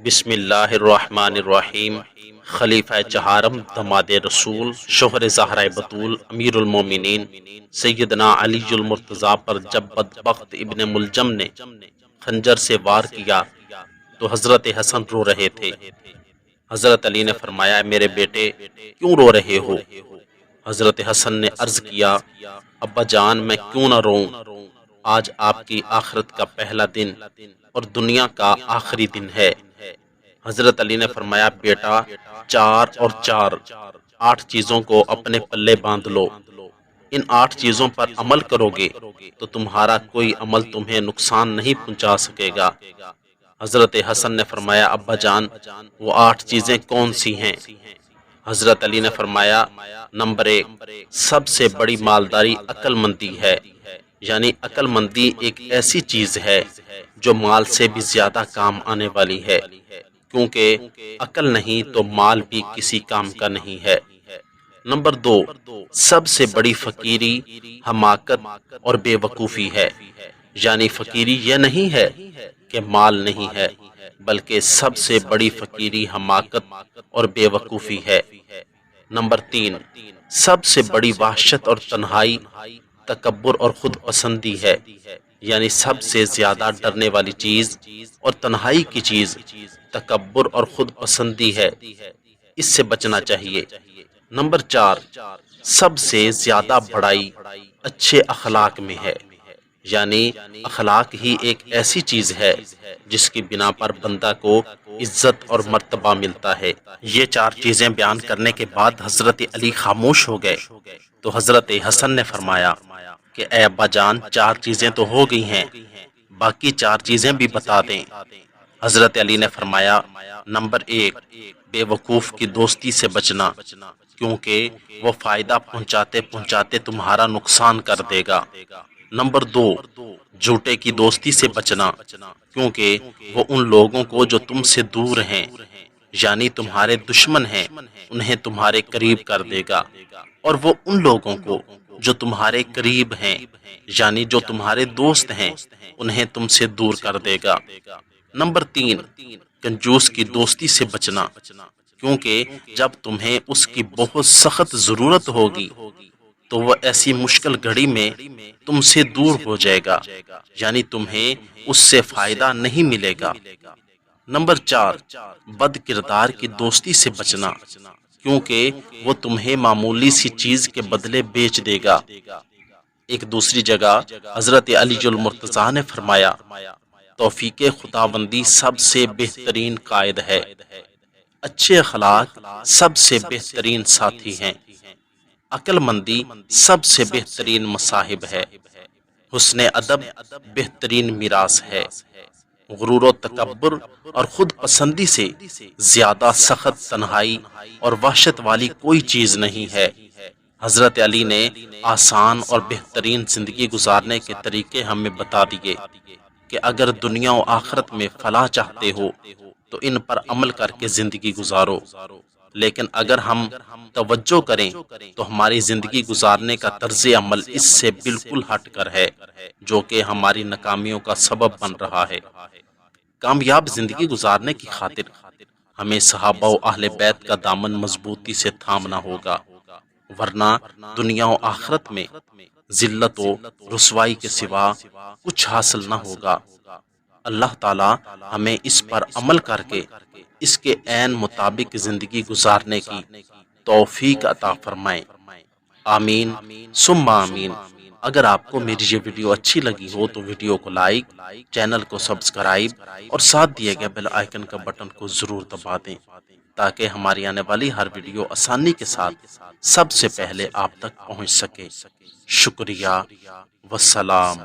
بسم اللہ الرحمن الرحیم۔ خلیفہ چہارم دماد رسول شوہر زہرہ بطول امیر المومنین سیدنا علی المرتضیٰ پر جب بدبخت ابن ملجم نے خنجر سے وار کیا تو حضرت حسن رو رہے تھے۔ حضرت علی نے فرمایا، میرے بیٹے کیوں رو رہے ہو؟ حضرت حسن نے عرض کیا، ابا جان میں کیوں نہ روؤں، آج آپ کی آخرت کا پہلا دن اور دنیا کا آخری دن ہے۔ حضرت علی نے فرمایا، بیٹا 4 اور 4 8 چیزوں کو اپنے پلے باندھ لو، ان 8 چیزوں پر عمل کرو گے تو تمہارا کوئی عمل تمہیں نقصان نہیں پہنچا سکے گا۔ حضرت حسن نے فرمایا، ابا جان وہ 8 چیزیں کون سی ہیں؟ حضرت علی نے فرمایا، نمبر 1، سب سے بڑی مالداری عقل مندی ہے، یعنی عقل مندی ایک ایسی چیز ہے جو مال سے بھی زیادہ کام آنے والی ہے، کیونکہ عقل نہیں تو مال بھی کسی کام کا نہیں ہے۔ نمبر 2، سب سے بڑی فقیری حماقت اور بے وقوفی ہے، یعنی فقیری یہ نہیں ہے کہ مال نہیں ہے، بلکہ سب سے بڑی فقیری حماقت اور بے وقوفی ہے۔ نمبر 3، سب سے بڑی وحشت اور تنہائی تکبر اور خود پسندی ہے، یعنی سب سے زیادہ ڈرنے والی چیز اور تنہائی کی چیز تکبر اور خود پسندی ہے، اس سے بچنا چاہیے۔ نمبر 4، سب سے زیادہ بڑائی اچھے اخلاق میں ہے، یعنی اخلاق ہی ایک ایسی چیز ہے جس کی بنا پر بندہ کو عزت اور مرتبہ ملتا ہے۔ یہ 4 چیزیں بیان کرنے کے بعد حضرت علی خاموش ہو گئے تو حضرت حسن نے فرمایا کہ اے ابا جان 4 چیزیں تو ہو گئی ہیں، باقی 4 چیزیں بھی بتا دیں۔ حضرت علی نے فرمایا، نمبر 1، بے وقوف کی دوستی سے بچنا، کیونکہ وہ فائدہ پہنچاتے پہنچاتے تمہارا نقصان کر دے گا۔ نمبر 2، جھوٹے کی دوستی سے بچنا، کیونکہ وہ ان لوگوں کو جو تم سے دور ہیں، یعنی تمہارے دشمن ہیں، انہیں تمہارے قریب کر دے گا، اور وہ ان لوگوں کو جو تمہارے قریب ہیں، یعنی جو تمہارے دوست ہیں، انہیں تم سے دور کر دے گا۔ نمبر 3، کنجوس کی دوستی سے بچنا، کیونکہ جب تمہیں اس کی بہت سخت ضرورت ہوگی تو وہ ایسی مشکل گھڑی میں تم سے دور ہو جائے گا، یعنی تمہیں اس سے فائدہ نہیں ملے گا۔ نمبر 4، بد کردار کی دوستی سے بچنا، کیونکہ وہ تمہیں معمولی سی چیز کے بدلے بیچ دے گا۔ ایک دوسری جگہ حضرت علی المرتضیٰ نے فرمایا، توفیق خداوندی سب سے بہترین قائد ہے، اچھے اخلاق سب سے بہترین ساتھی ہیں، عقل مندی سب سے بہترین مصاحب ہے، حسن ادب بہترین میراث ہے، غرور و تکبر اور خود پسندی سے زیادہ سخت تنہائی اور وحشت والی کوئی چیز نہیں ہے۔ حضرت علی نے آسان اور بہترین زندگی گزارنے کے طریقے ہمیں بتا دیے کہ اگر دنیا و آخرت میں فلاح چاہتے ہو تو ان پر عمل کر کے زندگی گزارو، لیکن اگر ہم توجہ کریں تو ہماری زندگی گزارنے کا طرز عمل اس سے بالکل ہٹ کر ہے، جو کہ ہماری ناکامیوں کا سبب بن رہا ہے۔ کامیاب زندگی گزارنے کی خاطر ہمیں صحابہ و اہل بیت کا دامن مضبوطی سے تھامنا ہوگا، ورنہ دنیا و آخرت میں ذلت و رسوائی کے سوا کچھ حاصل نہ ہوگا۔ اللہ تعالی ہمیں اس پر عمل کر کے اس کے عین مطابق زندگی گزارنے کی توفیق عطا فرمائے، آمین ثم آمین۔ اگر آپ کو میری یہ ویڈیو اچھی لگی ہو تو ویڈیو کو لائک، چینل کو سبسکرائب اور ساتھ دیے گئے بیل آئیکن کا بٹن کو ضرور دبا دیں تاکہ ہماری آنے والی ہر ویڈیو آسانی کے ساتھ سب سے پہلے آپ تک پہنچ سکے۔ شکریہ، والسلام۔